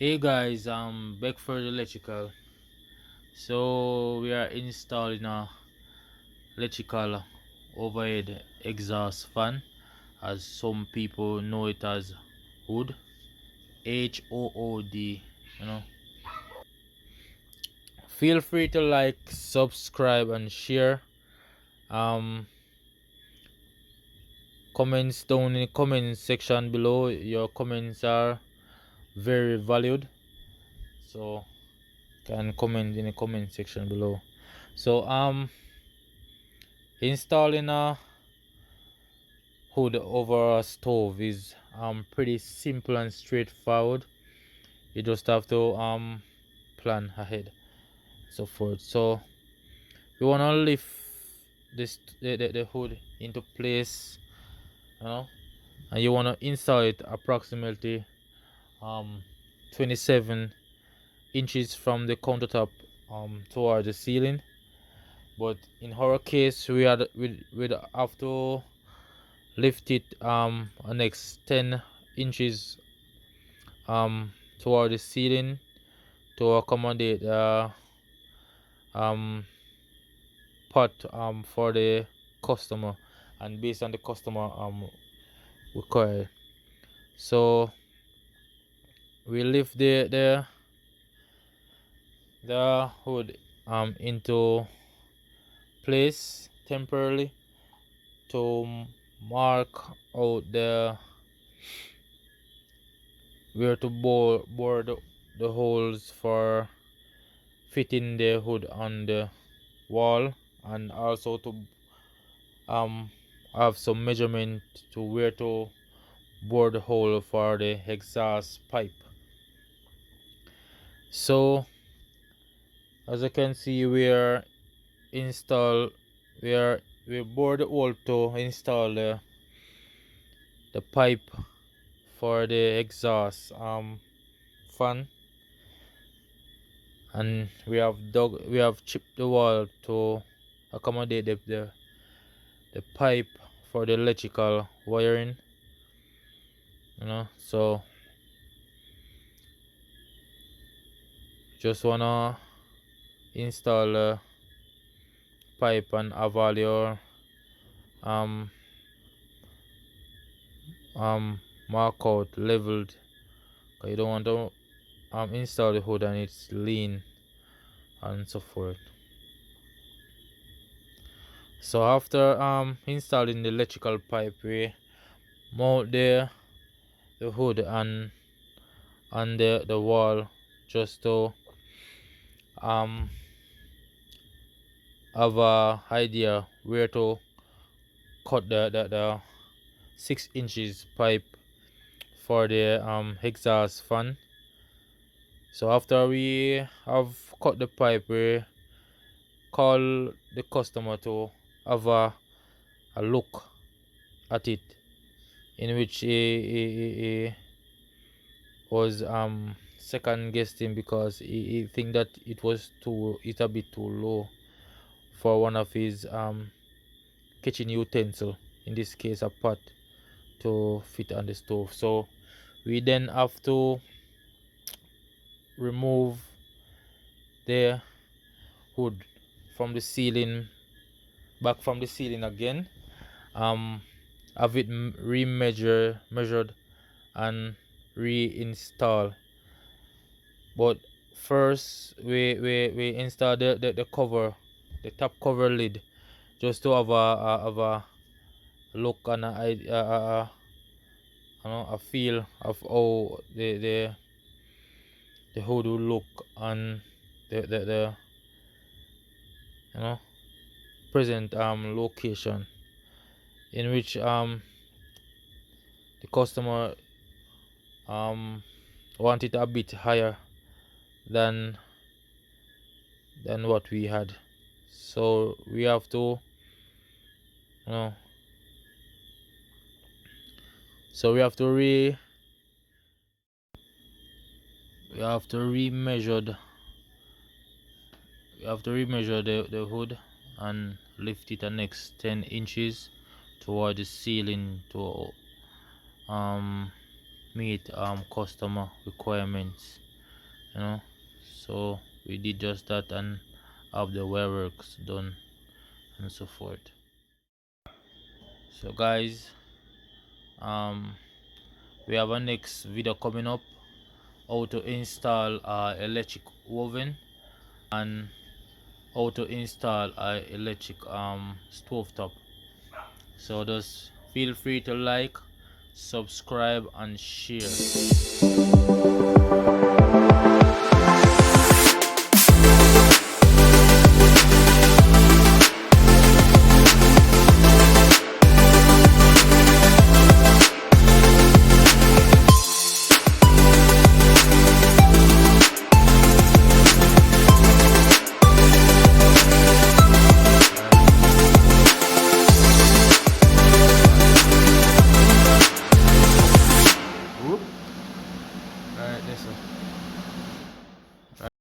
Hey guys, I'm Beckford Electrical. So we are installing a electrical overhead exhaust fan, as some people know it as hood, HOOD. You know. Feel free to like, subscribe, and share. Um, Comments down in the comment section below. Your comments are very valued. So can comment in the comment section below. So installing a hood over a stove is pretty simple and straightforward. You just have to plan ahead, so forth. So you want to lift the hood into place, you know, and you want to install it approximately um 27 inches from the countertop toward the ceiling. But in our case, we'd have to lift it a next 10 inches toward the ceiling to accommodate um pot for the customer, and based on the customer required. So we lift the hood into place temporarily to mark out the where to bore the holes for fitting the hood on the wall, and also to um have some measurement to where to bore the hole for the exhaust pipe. So as you can see, install we bore the hole to install the pipe for the exhaust fan, and we have chipped the wall to accommodate the pipe for the electrical wiring, so just wanna install a pipe and have all your um mark out leveled, 'cause you don't want to install the hood and it's lean and so forth. So after installing the electrical pipe, we mount the hood on the wall, just to um have a idea where to cut the 6 inches pipe for the exhaust fan. So after we have cut the pipe, we call the customer to have a look at it, in which he was second guessing because he think that it's a bit too low for one of his kitchen utensil, in this case a pot, to fit on the stove. So we then have to remove the hood from the ceiling, back from the ceiling again, um have it measured and reinstall. But first we install the cover, the top cover lid, just to have a look and a feel of how the hood will look on the you know present location, in which the customer want it a bit higher than what we had. So we have to you know so we have to remeasure the hood and lift it the next 10 inches toward the ceiling to meet customer requirements. you know. So we did just that and have the wire works done and so forth. So guys, um we have a next video coming up, how to install a electric oven and how to install a electric stove top. So just feel free to like, subscribe and share.